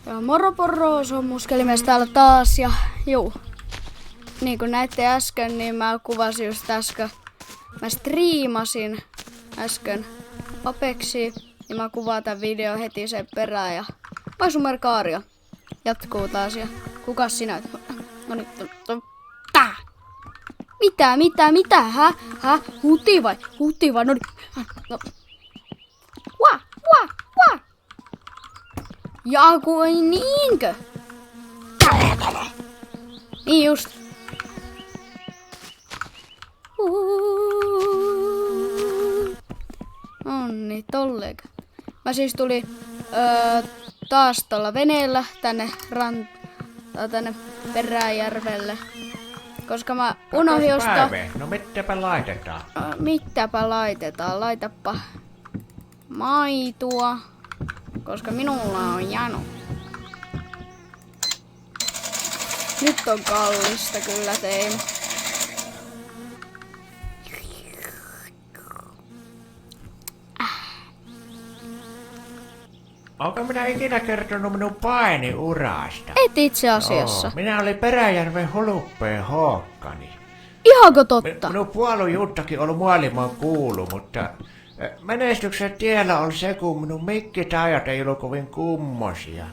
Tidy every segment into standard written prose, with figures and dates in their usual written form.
Ja moro porro, se on Muskelimies täällä taas ja juu. Niin kuin näitte äsken, niin mä kuvasin just äsken. Mä striimasin äsken Apexia ja mä kuvaan tän video heti sen perään ja Vaisumer Kaario jatkuu taas ja kukas sinä? No nyt, tää! Mitä? Hä? Huti vai? No niin. No. Wah! Ja kuin niinkö? Niin just. Onni tollega. Mä siis tulin taas tuolla veneellä tänne tänne Peräjärvelle. Koska mä unohdin ostaa... No mitäpä laitetaan? Mitäpä laitetaan? Laitapa maitua. Koska minulla on jano. Nyt on kallista kyllä tein. Onko minä ikinä kertonut minun painiurasta? Et itse asiassa. Minä olin Peräjärven Holuppeen Hookkani. Ihanko totta? Minun puolujuttakin on maailmaan kuulu, mutta menestyksen tiellä on se, kun minun mikkitajat ei ollut kovin kummosia.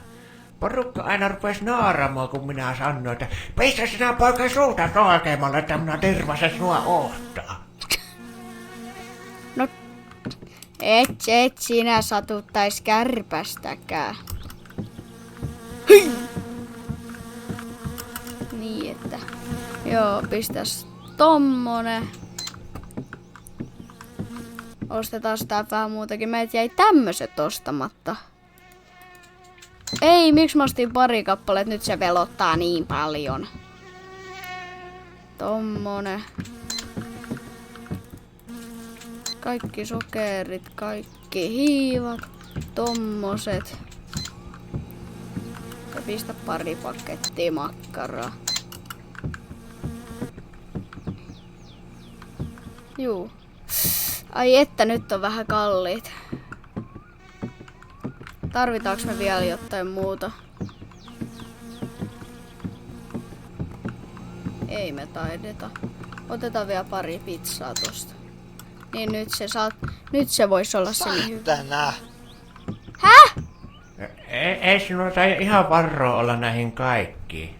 Porukka aina rupesi naaramaan, kun minä sanoin, että pistä sinä poika suuta oikeammalle, että minä tervasen sinua ohtaa. No, et sinä satuttais kärpästäkään. Hei! Niin, että joo, pistäs tommonen. Ostetaan sitä vähän muutakin. Meitä jäi tämmöset ostamatta. Ei, miksi mä ostin pari kappaleet? Nyt se velottaa niin paljon. Tommonen. Kaikki sokerit, kaikki hiivat. Tommoset. Ja pistä pari pakettia makkaraa. Juu. Ai että nyt on vähän kalliit. Tarvitaanko me vielä jotain muuta? Ei me taideta. Otetaan vielä pari pizzaa tosta. Niin nyt se voisi olla se niin hyvä. Häh? Ei sinulla tai ihan varroa olla näihin kaikkiin.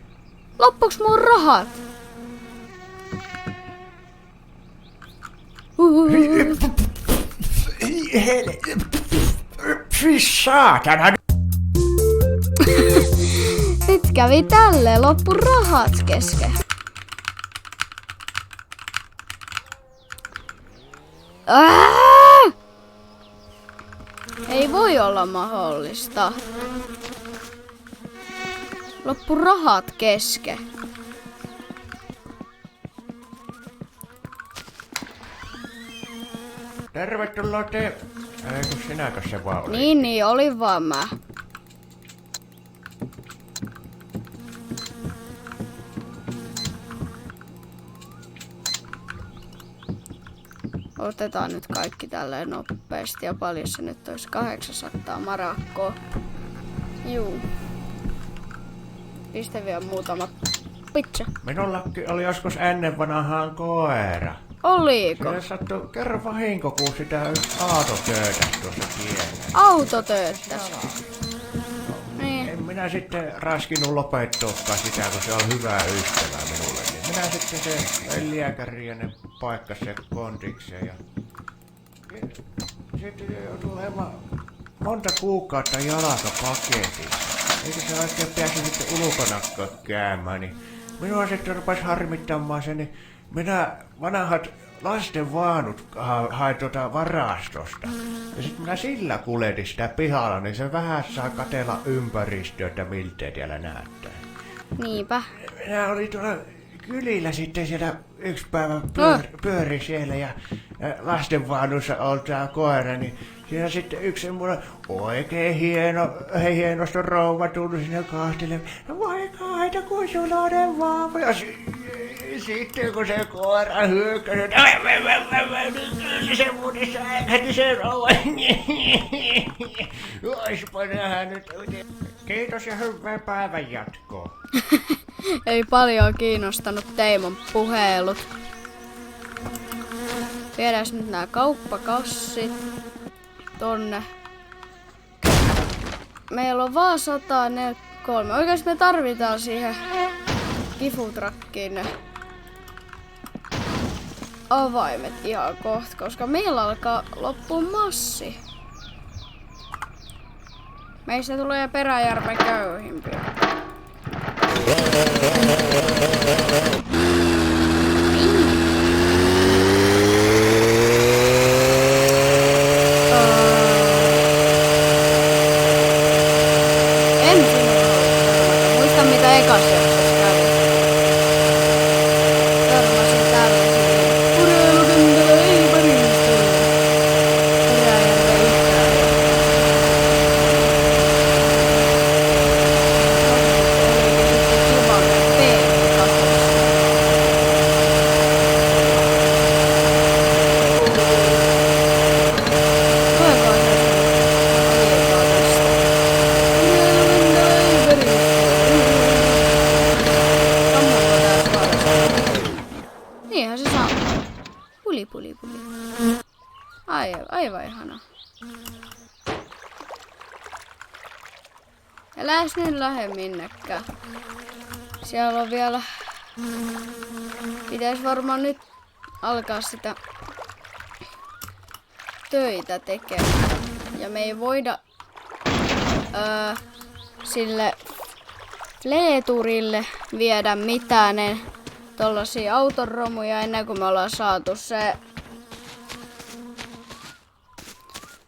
Loppuks mun rahat? Saatana! Nyt kävi tälleen, loppu rahat kesken. Ei voi olla mahdollista. Loppu rahat kesken. Tervetuloa te... Eikö sinäkö se vaan oli? Niin, oli vaan mä. Otetaan nyt kaikki tälleen nopeasti ja paljon se nyt olisi 800 marakkoa. Juu. Pistä vielä muutama pizza. Minullakin oli joskus ennen vanhaan koira. Oliko? Se sattui kerran vahinko, kun sitä yksi auto töötäsi tuossa tiellä. Auto tööttäs. Niin. En minä sitten raskinut lopettuakaan sitä, kun se on hyvä ystävä minulle. Minä sitten se lääkäri ja ne paikkas se kontikseen ja sitten joutui olemaan monta kuukautta jalkapaketissa. Eikä se oikein pääsi sitten ulkona käymään, niin minua sitten rupesi harmittamaan se, niin minä vanhat lasten vaanut hain varastosta. Ja sitten minä sillä kuljetin sitä pihalla, niin se vähän saa katsella ympäristöä, että miltä siellä näyttää. Niinpä. Minä olin tuolla kylillä sitten siellä yksi päivä pyöri siellä ja lastenvaunussa oli tää koira, niin siinä sitten yksi semmoinen oikein hienosta rouva tullut sinne kahtelemaan. Voi kaita, kun sulla on vauva. Sitten kun se koira hyökkäsi, niin se muuten säikähti se rouva. Oispa nähnyt. Kiitos ja hyvää päivän jatkoa. Ei paljon kiinnostanut Teimon puhelut. Viedään nyt nää kauppakassit tonne. Meillä on vaan 103. Oikeesti me tarvitaan siihen kifutrakkiin ne avaimet ihan kohta, koska meillä alkaa loppua massi. Meistä tulee Peräjärven köyhimpiä. Muista mitä ekas jaksossa kävi. Törmäsin tällaisiin. Urheilukentillä ei paristella. Peräjärven yhtään. Niinhän se saa. Puli. Aivan ihana. Äläs nyt lähde minnekään. Siellä on vielä... Pitäis varmaan nyt alkaa sitä töitä tekemään. Ja me ei voida sille fleeturille viedä mitään tollasia autoromuja ennen kuin me ollaan saatu se...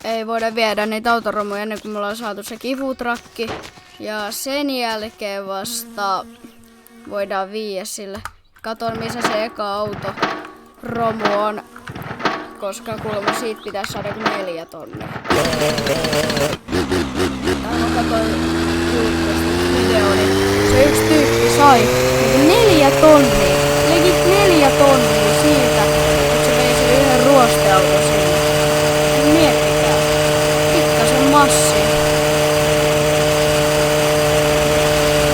Ei voida viedä niitä autoromuja ennen kuin me ollaan saatu se kifutrakki. Ja sen jälkeen vasta voidaan viedä sille. Katon missä se eka autoromu on. Koska kuulemma siitä pitäisi saada 4 tonnia. Täällä katsoin video, niin se yksi tyyppi sai 4 tonnia. Legit 4 tonnia siitä, että se vei sen yhden ruosteauton sinne. Miettikää. Pikkasen massi.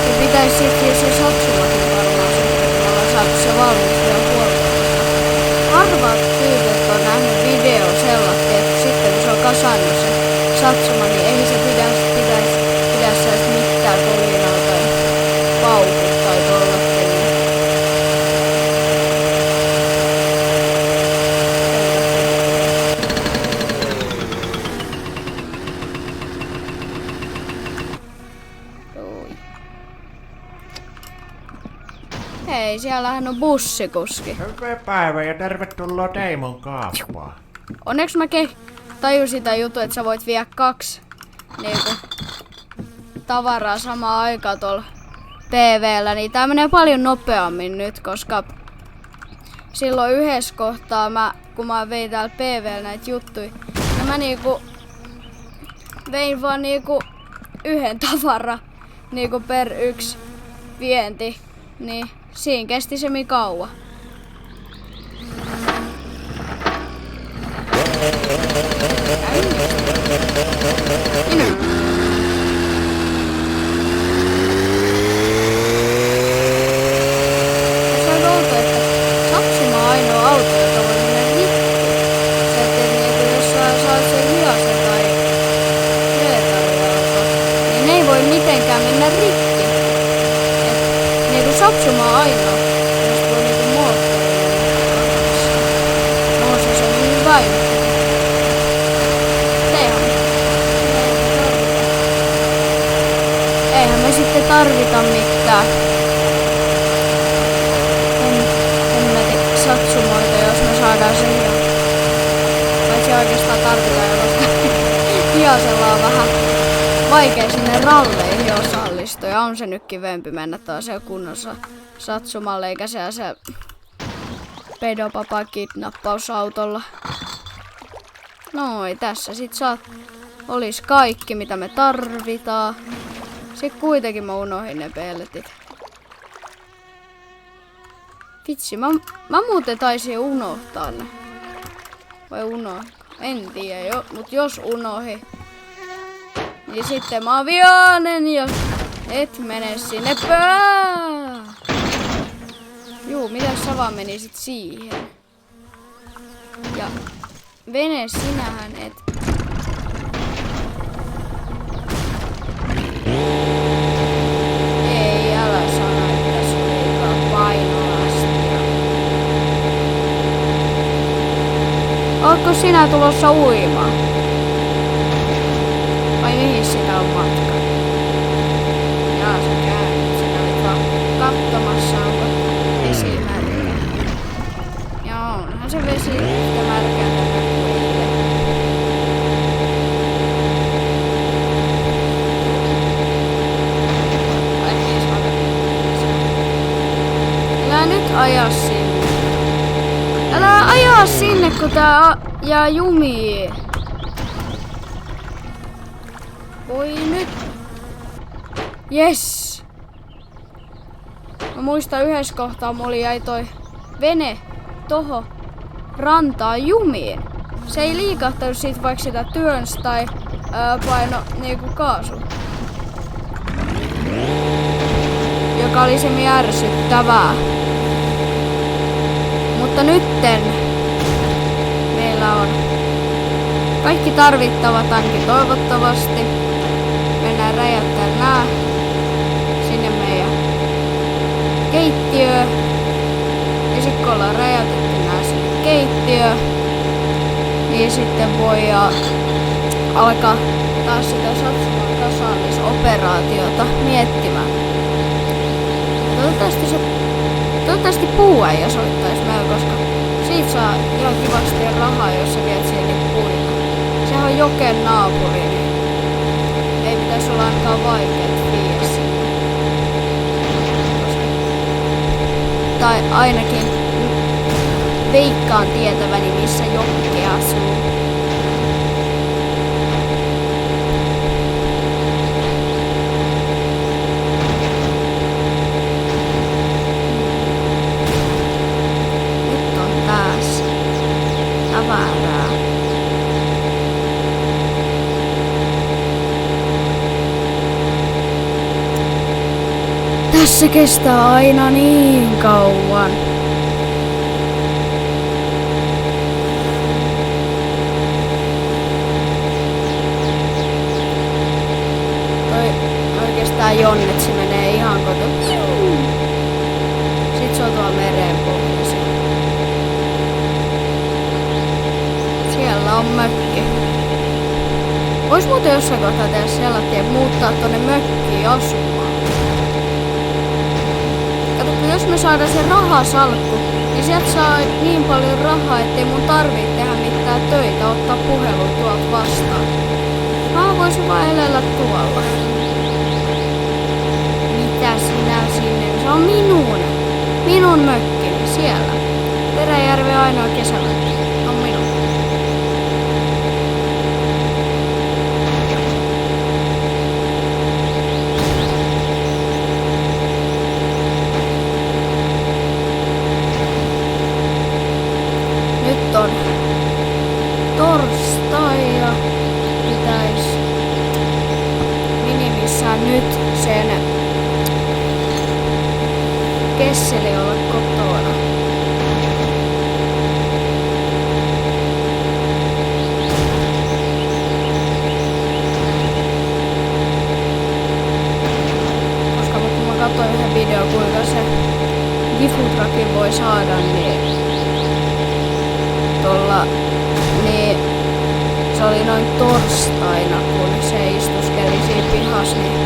Se pitäisi sitten se Satsumakin varmaan sitten, kun ollaan saatu se valmis vielä huolta. Harvat tyypit on nähnyt video sellainen, että sitten kun se on kasannut se Satsuma, niin ei se pitäisi saisi mitään kolinaa tai paukut tai tollakin. Hei, siellähän on bussikuski. Hyvää päivää ja tervetuloa Teimon kauppaan. Onneksi mä tajusin sitä juttua, että sä voit viedä 2 niinku, tavaraa samaan aikaan tuolla PV:llä, niin tää menee paljon nopeammin nyt, koska silloin yhdessä kohtaa kun mä vein täällä PV:llä näitä juttuja, ja mä niinku vein vaan niinku yhden tavara niinku per yksi vienti, niin siinä kesti se mi kauan. Se on outo, että Satsuma on ainoa auto, joka voi mennä rikki. Se, että niinku, jos sä saat sen hiasen tai leetariauto, niin ne ei voi mitenkään mennä rikki. Et, niinku Satsuma on ainoa, jos tuo niinku moottorilla. No se on hyvä juttu. Eihän me sitten tarvita mitään Satsumoita, jos me saadaan se hias. Paitsi oikeastaan tarvitaan, koska hiasella on vähän vaikea sinne ralleihin osallistua. Ja on se nyt kivempi mennä taas se kunnossa Satsumalle, eikä se pedopapa kidnappausautolla. Noi, tässä sit olis kaikki mitä me tarvitaan. Sitten kuitenkin mä unohdin ne pelletit. Vitsi, mä muuten taisin unohtaa ne. Vai en tiedä, mut jos unohi, niin sitten mä oon vihainen ja et mene sinne Juu, mitäs sä vaan menisit siihen? Ja vene, sinähän et. Ei, älä sano, että se oli painolastia. Ootko sinä tulossa uimaan? Vai mihin sinä on matka? Jaa, sä käynyt. Sä kävit vaan katsomassa, onko vesi märkä. Joo, onhan se vesi yhtä märkää tänä kuin eilen. Älä nyt aja sinne. Älä ajaa sinne, kun tää jää jumiin. Voi nyt. Yes. Mä muistan yhdessä kohtaa mulla jäi toi vene toho rantaan jumiin. Se ei liikahtanut siitä vaikka sitä työnsi tai paino niinku kaasu. Joka oli se ärsyttävää. Mutta nytten meillä on kaikki tarvittavat ainakin toivottavasti. Mennään räjäyttää nää sinne meidän keittiöön. Ja sit kun ollaan räjäytetty nää sinne keittiöön, niin sitten voidaan alkaa taas sitä Satsuman kasaamisoperaatiota miettimään. Toivottavasti puuäijä soittais meillä, koska siitä saa ihan kivasti rahaa, jos sä viet siihen niitä puita. Sehän on joken naapuri, niin ei pitäisi olla ainakaan vaikeet viiä sinne. Tai ainakin veikkaan tietäväni, missä jokki asuu. Nyt on taas tavaraa. Tässä kestää aina niin kauan. Oikeastaan jonneksi menee ihan koto. Sit se on tuolla meren pohjassa. Siellä on mökki. Vois muuten jossain kohtaa tehdä sellainen ja muuttaa tonne mökkiin asumaan. Jos me saadaan se rahasalkku, niin sieltä saa niin paljon rahaa, ettei mun tarvitse tehdä mitään töitä, ottaa puhelun tuolta vastaan. Mä voisin vaan elellä tuolla. Mitä sinä sinne? Se on minun mökkini siellä. Peräjärven ainoa kesämökki. On minun. Nyt on torstai ja pitäis minimissään nyt sen Kesseli olla kotona. Koska kun mä katsoin yhden videon, kuinka se Gifutrakin voi saada, niin niin se oli noin torstaina, kun se istuskeli siinä pihas, niin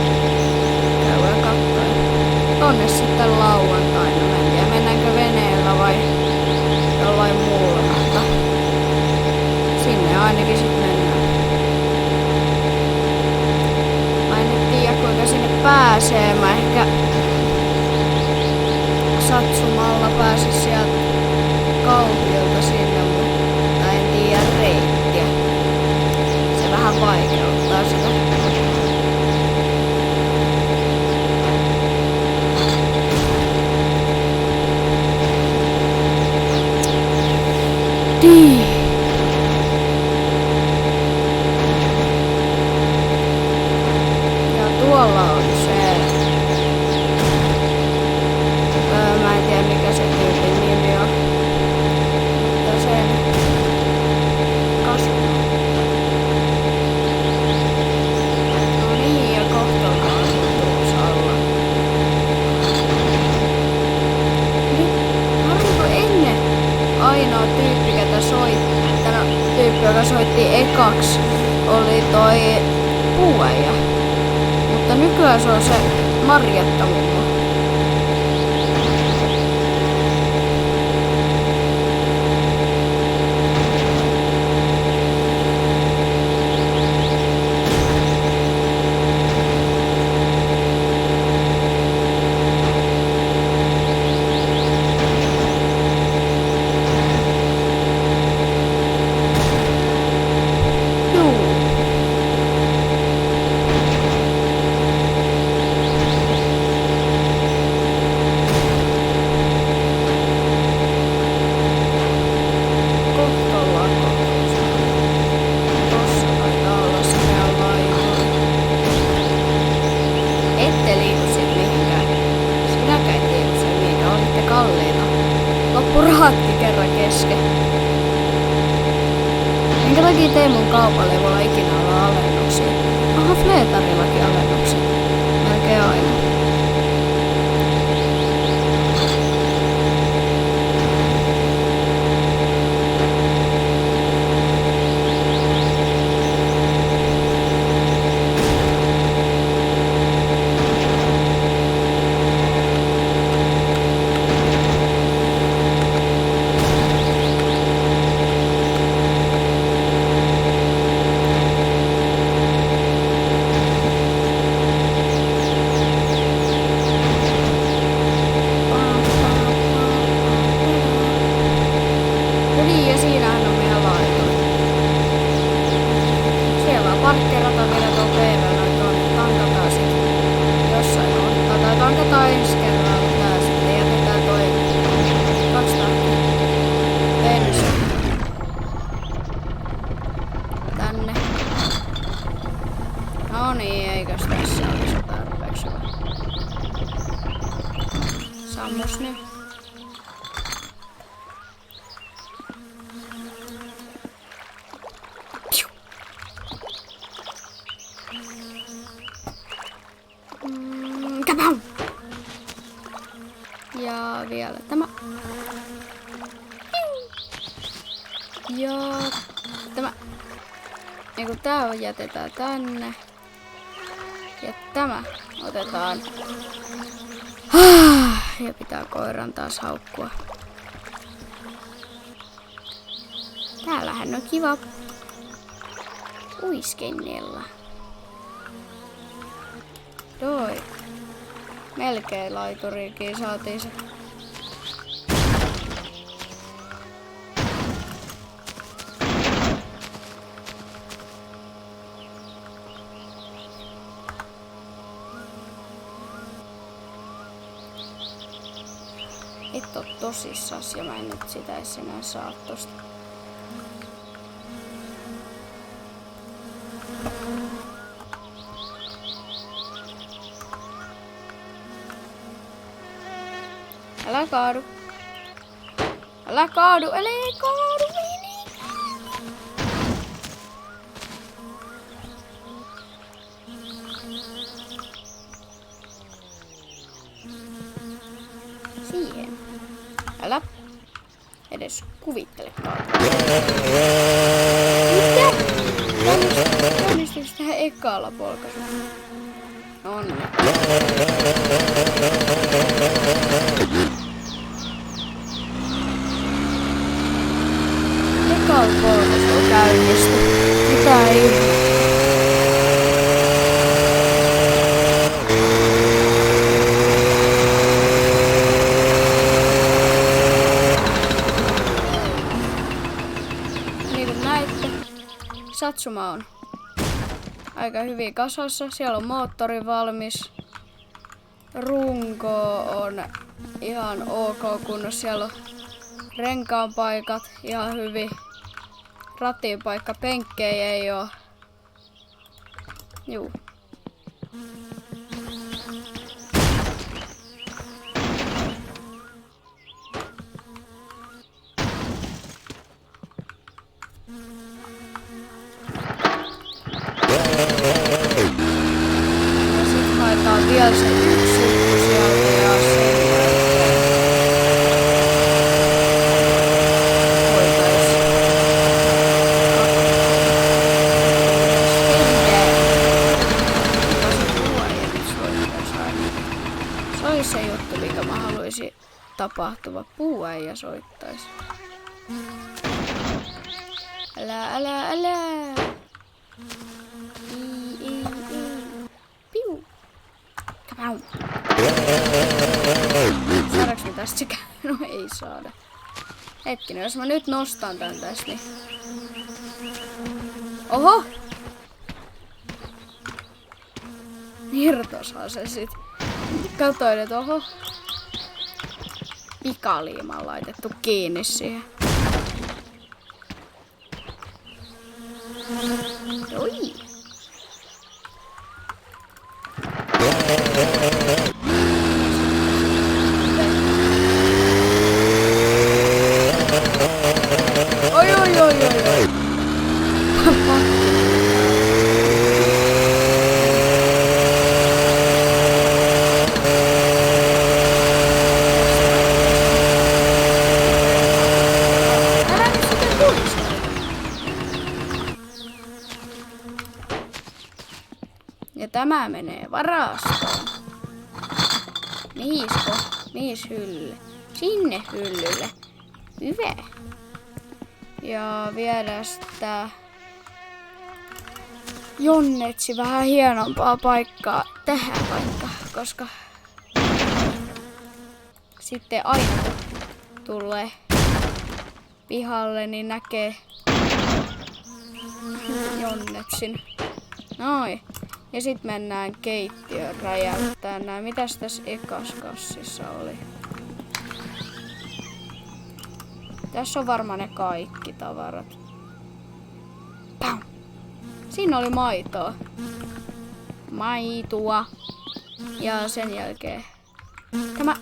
käydään katsoen. Tonne sitten lauantaina, mä en tiedä mennäänkö veneellä vai jollain muulla, mutta sinne ainakin sit mennään. Mä en tiedä kuinka sinne pääsee, mä ehkä Satsumalla pääsis sieltä kaupiolta sinne, mutta en tiedä reittiä. Se vähän vaikeuttaa sitä. tuolla on se... mä en tiedä mikä se tyypin nimi on. Mutta sen... kasvu. No niin, ja kohta on tuossa alla. Nyt, harvoinko ennen ainoa tyyppi, ketä soitti, tyyppi, joka soitti ekaks, oli toi puuäijä. Mutta nykyään se on se Marjatta mummo. Rahatkin kerran kesken. Minkä takia Teemun kaupalla ei voi ikinä olla alennuksia? Aha, Fleetarillakin alennuksia. Melkein aina. No niin, eikös tässä olisi tarpeeksi hyvä. Sammus nyt. Kapau! Ja vielä tämä. Ja tämä. Eiku tää jätetään tänne. Ja tämä otetaan. Ja pitää koiran taas haukkua. Täällähän on kiva uiskennella. Toi. Melkein laituriikin saatiin se. Et oo tosissas ja mä en nyt sitä edes enää saa tosta. Älä kaadu. Älä kaadu, älä kaadu, siihen. Älä edes kuvittele kaadu. Mitä? Onnistuiko tähän ekalla polkaisulla? On. Ekalla polkaisulla käynnisty. Mitä ei? Satsuma on aika hyvin kasassa. Siellä on moottori valmis. Runko on ihan ok kunnossa. Siellä on renkaanpaikat ihan hyvin. Ratinpaikka, penkkejä ei oo. Juu. otetaan vielä se yksi juttu sieltä ja sen jälkeen voitais se olisi se juttu, mikä mä haluaisin tapahtuva. Puuäijä soittais. Älä. Ei. Piu. Kapau. Saadaanko me tästä sekä? No ei saada. Hetkinen, jos mä nyt nostan tän tästä, niin... Oho! Irtoshan se sit. Katoin, että oho. Pikaliima on laitettu kiinni siihen. Oi! Oi. Ja tämä menee varastoon. Mihin hylly? Sinne hyllylle. Hyvä. Ja viedä sitä Jonnetsi vähän hienompaa paikkaa tähän paikkaan, koska sitten aina tulee pihalle, niin näkee Jonnetsin. Noin. Ja sit mennään keittiöön räjäyttää nää. Mitäs tässä ekas kassissa oli? Tässä on varmaan ne kaikki tavarat. Pau! Siinä oli maitoa. Maitua. Ja sen jälkeen... Tämä...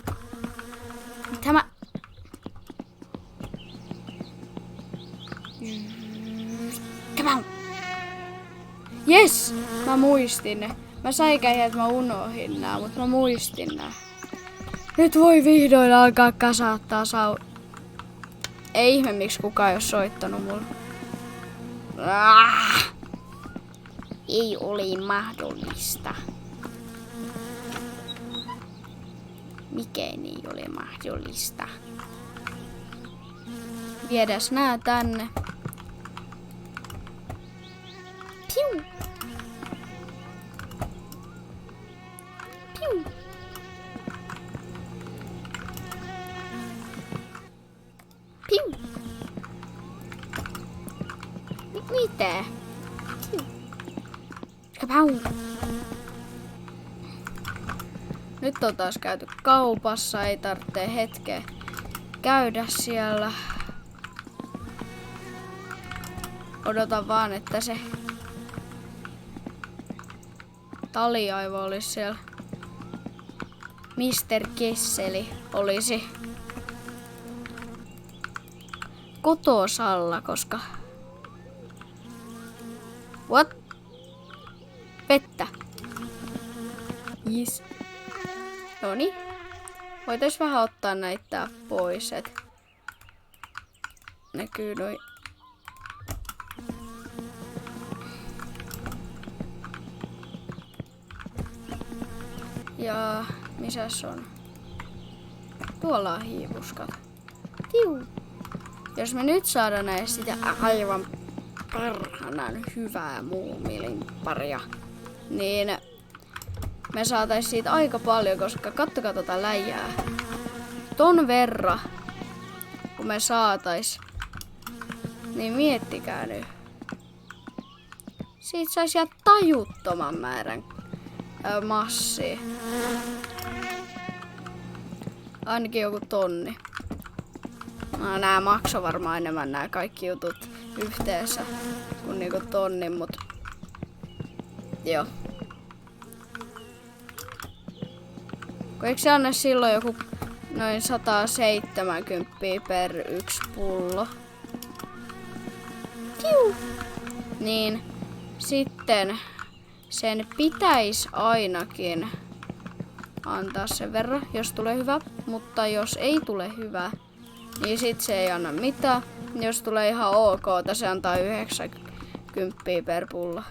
Come on! Yes! Mä muistin ne. Mä säikäin, että mä unohdin nää, mutta mä muistin nää. Nyt voi vihdoin alkaa kasattaa Ei ihme, miksi kukaan ei oo soittanut mulle. Ei ole mahdollista. Mikään ei ole mahdollista. Viedäs nää tänne. Piu! Piu! Piu! Mitä? Piu! Kapau! Nyt on taas käyty kaupassa, ei tarvitse hetkeä käydä siellä. Odotan vaan, että se taliaivo olisi siellä. Mr. Kesseli olisi kotosalla, koska... What? Vettä. Yes. Noniin. Voitais vähän ottaa näitä pois, et näkyy noin. Ja missäs on? Tuolla on hiivuskat. Tiu. Jos me nyt saadaan näistä sitä aivan parhanan hyvää muumilimpparia, niin me saatais siitä aika paljon, koska kattokaa tota läjää. Ton verran, kun me saatais, niin miettikää nyt. Siitä sais ihan tajuttoman määrän massia. Ainakin joku tonni. No, nää maksoi varmaan enemmän nää kaikki jutut yhteensä kuin niinku tonnin, mut joo. Eikö se anna silloin joku noin 170 per yksi pullo? Kiu. Niin sitten sen pitäisi ainakin antaa sen verran, jos tulee hyvä. Mutta jos ei tule hyvä, niin sit se ei anna mitään. Jos tulee ihan ok, se antaa 90 per pulla.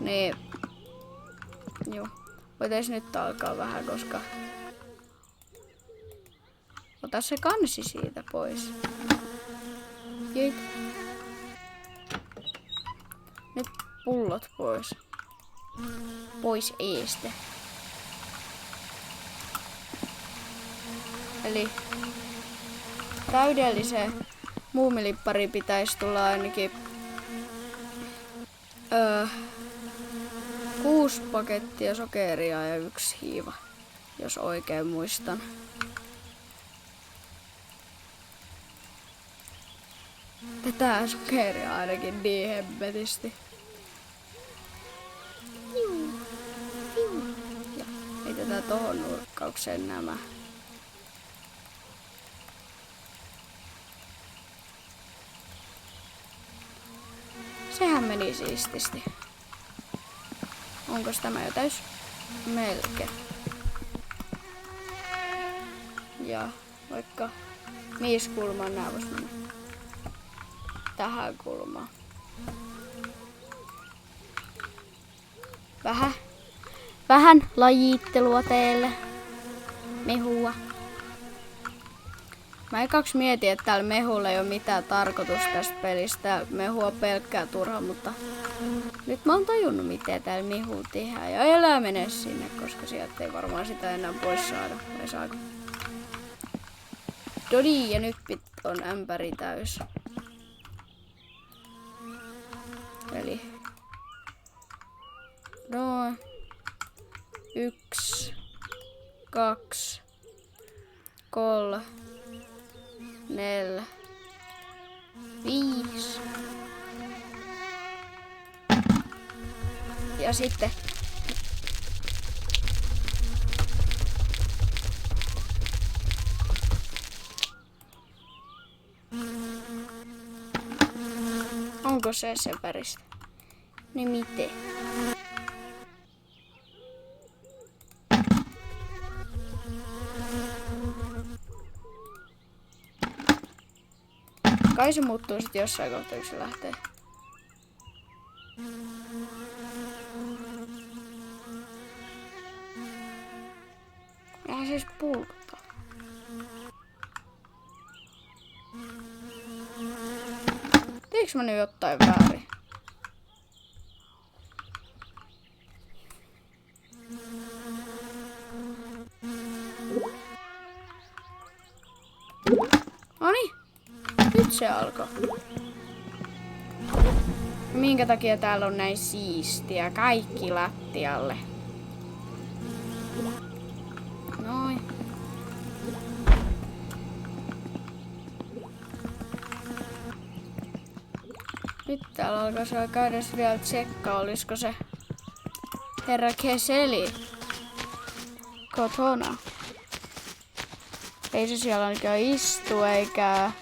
Niin. Joo. Voitais nyt alkaa vähän, koska... Ota se kansi siitä pois. Jeit. Nyt pullot pois. Pois eestä. Eli täydellisen muumilippari pitäisi tulla ainakin 6 pakettia sokeria ja 1 hiiva, jos oikein muistan. Tätä sokeria ainakin niin hemmetisti. Ja heitetään tohon nurkkaukseen nämä. Sehän meni siististi. Onkos tämä jo täys? Melkein. Ja vaikka missä kulmaan nää vois mennä. Tähän kulmaan. Vähän lajittelua teille. Mehua. Mä ekaksi mietin, että täällä mehulla ei ole mitään tarkoitusta tästä pelistä. Mehua pelkkää turha, mutta nyt mä oon tajunnut, miten täällä mehu tehdään. Ja elää mene sinne, koska sieltä ei varmaan sitä enää pois saada. Vai saako? Dodi, ja nyt on ämpäri täys. Eli noin 1, 2, 3, 4, 5. Ja sitten onko se sen väristä? Niin miten? Kai se muuttuu sit jossain kohtaa, kun se lähtee. Eihän siis pulputtaa. Teekö mä nyt jotain väärin? Noniin. Nyt se alkoi. Minkä takia täällä on näin siistiä? Kaikki lattialle. Noin. Nyt täällä alkaisi käydä vielä tsekkaa, olisiko se herra Keseli kotona. Ei se siellä ainakaan istu eikä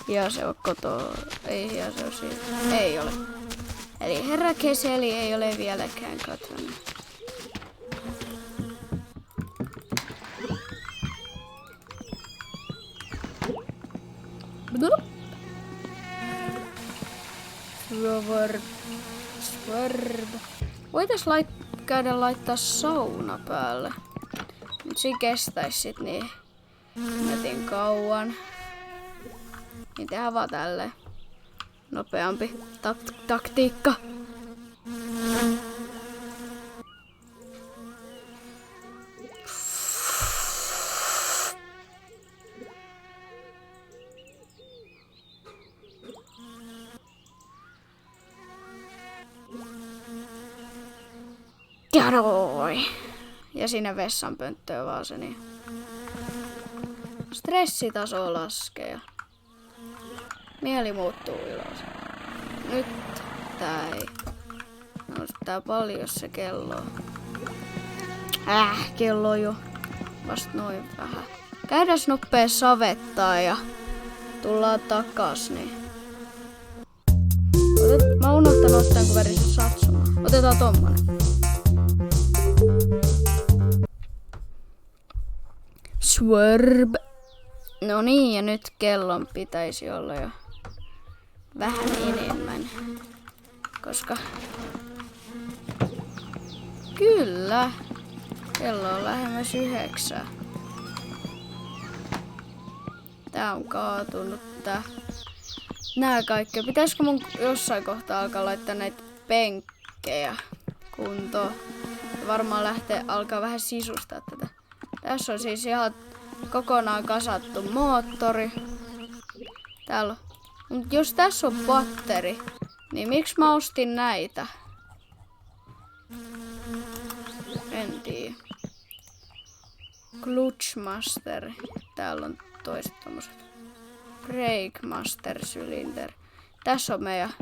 ja se on koto. Ei ja se on siinä. Ei ole. Eli herra Keseli ei ole vieläkään kotona. Swerve. Voitais käydä laittaa sauna päälle. Mut siinä kestäis sit niin metin kauan. Niin tehdään vaan tälleen. Nopeampi taktiikka. Jadoi. Ja siinä vessanpönttöä vaan se niin. Stressitaso laskee. Mieli muuttuu ilois. Nyt tää ei. No tää paljon se kello. Kello on jo vasta noin vähän. Käydäs nopea savettaa ja tullaan takas niin. Mä oon unohtanut ottaa kun väriset satsumaan. Otetaan tommonen. Swerb. No niin, ja nyt kellon pitäisi olla jo vähän enemmän. Koska... Kyllä. Kello on lähemmäs 9. Tää on kaatunut tää. Nää kaikki. Pitäisikö mun jossain kohtaa alkaa laittaa näitä penkkejä kuntoon? Varmaan alkaa vähän sisustaa tätä. Tässä on siis ihan kokonaan kasattu moottori. Täällä on. Mut jos tässä on batteri, niin miksi mä ostin näitä? En tiedä. Clutch Master. Täällä on toiset tommoset. Brake Master Cylinder. Tässä on meidän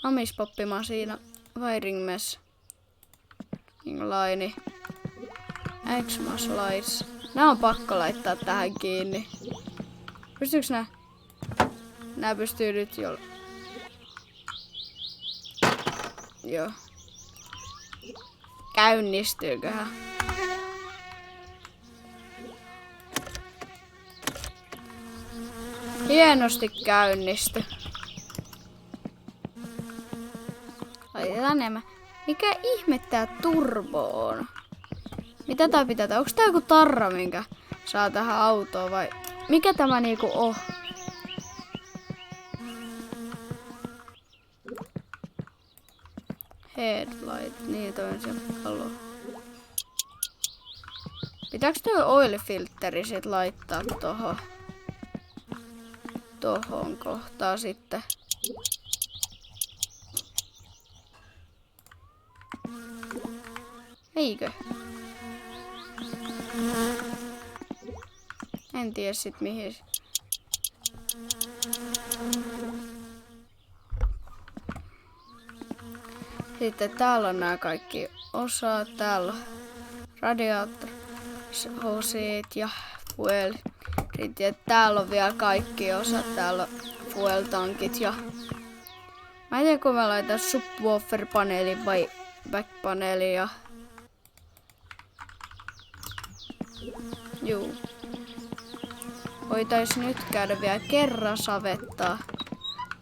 amispoppimasina. Wiring Mesh. Line. Xma Slice. Nää on pakko laittaa tähän kiinni. Pystyykö nää? Nää pystyy nyt jo. Joo. Käynnistyyköhän? Hienosti käynnisty. Laitetaan nämä. Mikä ihme tää turbo on? Mitä tää pitää? Onks tää joku tarra, minkä saa tähän autoon vai? Mikä tämä niinku on? Headlight, niin toi on se palo. Pitääks toi oil-filteri sit laittaa tohon kohtaan sitten? Eikö? En tiedä sit mihin. Sitten täällä on nämä kaikki osat. Täällä on radiaattori, hoseet ja fuel. Sitten täällä on vielä kaikki osat. Täällä on fuel tankit ja... Mä en tiedä kun mä laitan subwoofer-paneeli vai backpaneeli ja... Juu. Voitais nyt käydä vielä kerran savettaa.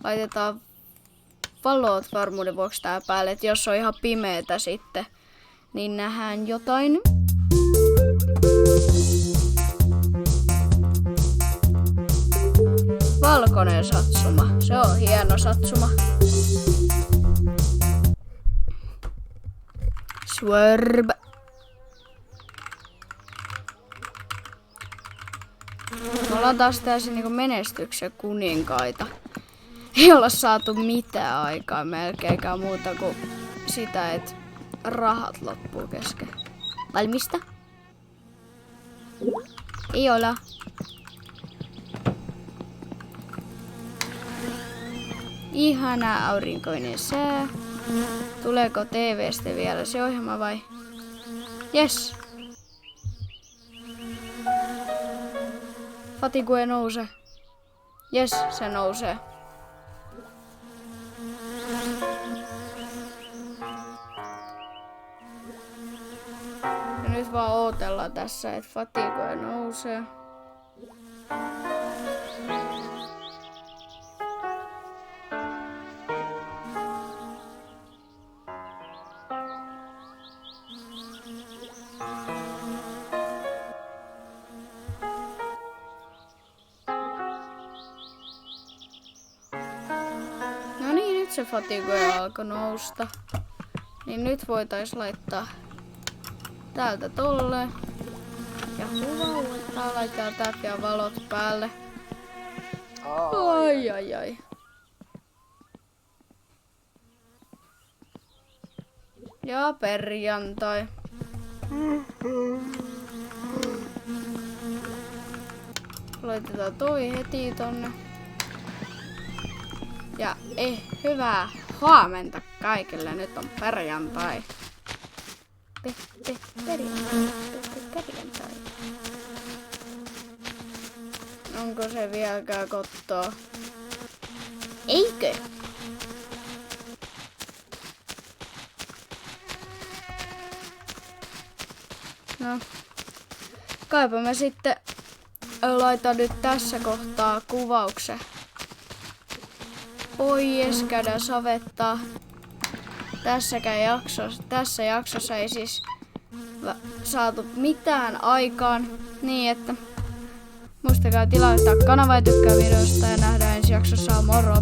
Laitetaan valot varmuuden vuoksi tää päälle, että jos on ihan pimeetä sitten, niin nähdään jotain. Valkoinen satsuma. Se on hieno satsuma. Swerb. Me ollaan taas täysin niinku menestyksen kuninkaita. Ei olla saatu mitään aikaa melkeinkään muuta kuin sitä, että rahat loppuu kesken. Valmista? Ei olla. Ihana aurinkoinen sää. Tuleeko TV:stä vielä se ohjelma vai? Yes. Fatigue nousee. Yes, se nousee. Ja nyt vaan ootellaan tässä, että fatigue nousee. No niin, nyt se fatigue alkoi nousta. Niin nyt voitais laittaa täältä tolleen. Ja huvauttaa, laitetaan täältä ja valot päälle. Ai ai ai. Ja perjantai. Laitetaan toi heti tonne. Ja hyvää huomenta kaikille. Nyt on perjantai. Perjantai. Onko se vieläkään kottoa? Eikö? No. kaipa mä sitten laitan nyt tässä kohtaa kuvauksen. Pois, käydään savettaa. Tässä jaksossa ei siis saatu mitään aikaan. Niin että muistakaa tilauttaa kanava ja tykkää videosta ja nähdään ensi jaksossa. Moro!